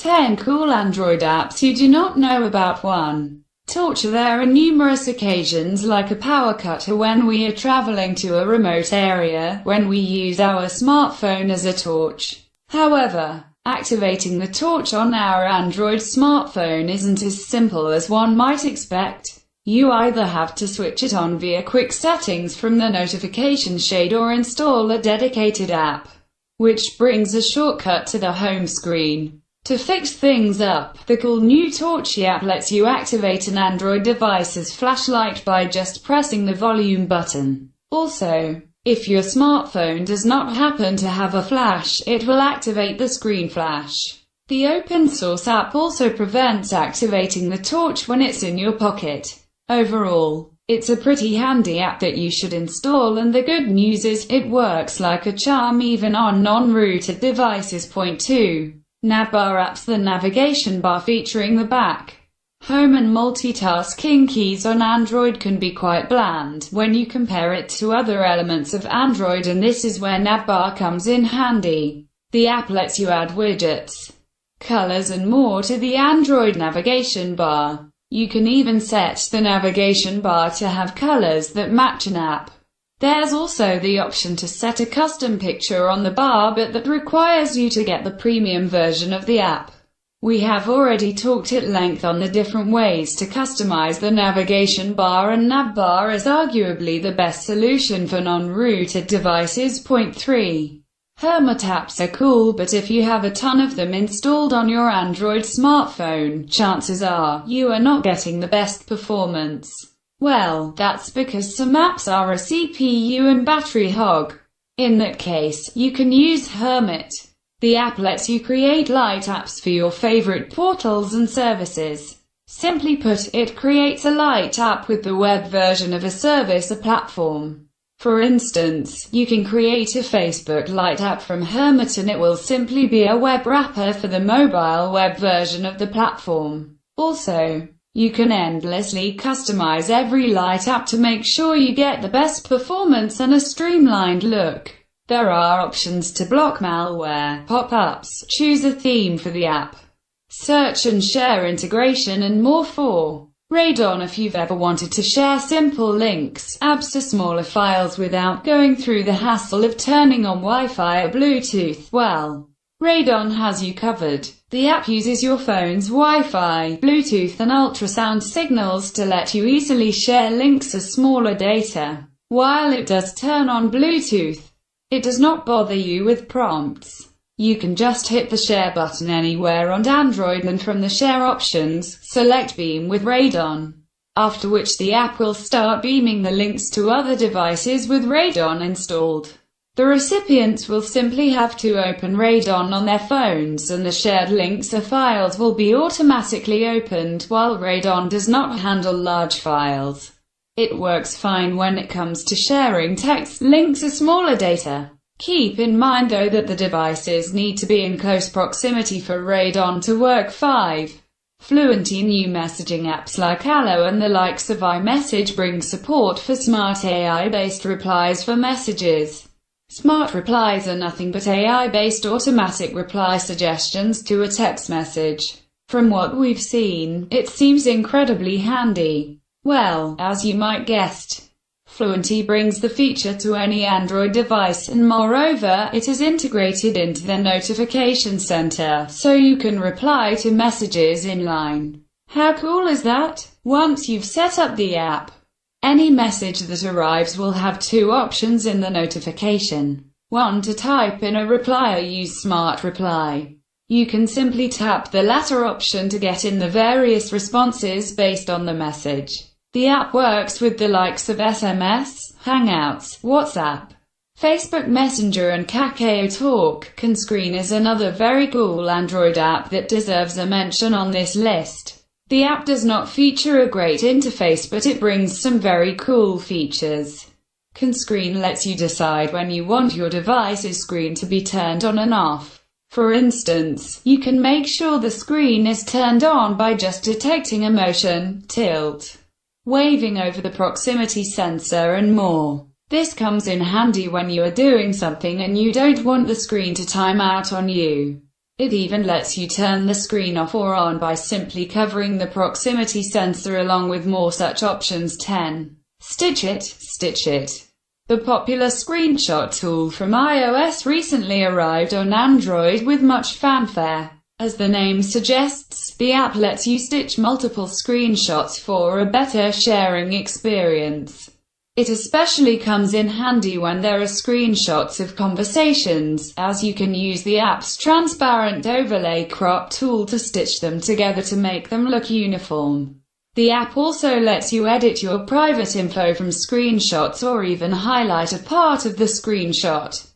10 cool Android apps you do not know about. 1. Torchy. There are numerous occasions like a power cut or when we are traveling to a remote area, when we use our smartphone as a torch. However, activating the torch on our Android smartphone isn't as simple as one might expect. You either have to switch it on via quick settings from the notification shade or install a dedicated app, which brings a shortcut to the home screen. To fix things up, the cool new Torchy app lets you activate an Android device's flashlight by just pressing the volume button. Also, if your smartphone does not happen to have a flash, it will activate the screen flash. The open-source app also prevents activating the torch when it's in your pocket. Overall, it's a pretty handy app that you should install, and the good news is, it works like a charm even on non-rooted devices. 2. Navbar apps. The navigation bar featuring the back, home and multitasking keys on Android can be quite bland when you compare it to other elements of Android, and this is where Navbar comes in handy. The app lets you add widgets, colors and more to the Android navigation bar. You can even set the navigation bar to have colors that match an app. There's also the option to set a custom picture on the bar, but that requires you to get the premium version of the app. We have already talked at length on the different ways to customize the navigation bar, and Navbar is arguably the best solution for non-rooted devices. 3. Hermit apps are cool, but if you have a ton of them installed on your Android smartphone, chances are you are not getting the best performance. Well, that's because some apps are a CPU and battery hog. In that case, you can use Hermit. The app lets you create light apps for your favorite portals and services. Simply put, it creates a light app with the web version of a service or platform. For instance, you can create a Facebook Lite app from Hermit and it will simply be a web wrapper for the mobile web version of the platform. Also, you can endlessly customize every Lite app to make sure you get the best performance and a streamlined look. There are options to block malware, pop-ups, choose a theme for the app, search and share integration, and more. 4. Radon. If you've ever wanted to share simple links, apps to smaller files without going through the hassle of turning on Wi-Fi or Bluetooth, well, Radon has you covered. The app uses your phone's Wi-Fi, Bluetooth and ultrasound signals to let you easily share links or smaller data. While it does turn on Bluetooth, it does not bother you with prompts. You can just hit the share button anywhere on Android, and from the share options, select Beam with Radon, after which the app will start beaming the links to other devices with Radon installed. The recipients will simply have to open Radon on their phones, and the shared links or files will be automatically opened, while Radon does not handle large files. It works fine when it comes to sharing text, links or smaller data. Keep in mind though that the devices need to be in close proximity for Radon to work. 5. FluentE. New messaging apps like Allo and the likes of iMessage bring support for smart AI-based replies for messages. Smart replies are nothing but AI-based automatic reply suggestions to a text message. From what we've seen, it seems incredibly handy. Well, as you might guessed, FluentE brings the feature to any Android device, and moreover, it is integrated into their notification center, so you can reply to messages in line. How cool is that? Once you've set up the app, any message that arrives will have two options in the notification. 1. To type in a reply or use Smart Reply. You can simply tap the latter option to get in the various responses based on the message. The app works with the likes of SMS, Hangouts, WhatsApp, Facebook Messenger and KakaoTalk. CanScreen is another very cool Android app that deserves a mention on this list. The app does not feature a great interface, but it brings some very cool features. CanScreen lets you decide when you want your device's screen to be turned on and off. For instance, you can make sure the screen is turned on by just detecting a motion, tilt, waving over the proximity sensor and more. This comes in handy when you are doing something and you don't want the screen to time out on you. It even lets you turn the screen off or on by simply covering the proximity sensor along with more such options. 10. Stitch It. The popular screenshot tool from iOS recently arrived on Android with much fanfare. As the name suggests, the app lets you stitch multiple screenshots for a better sharing experience. It especially comes in handy when there are screenshots of conversations, as you can use the app's transparent overlay crop tool to stitch them together to make them look uniform. The app also lets you edit your private info from screenshots or even highlight a part of the screenshot.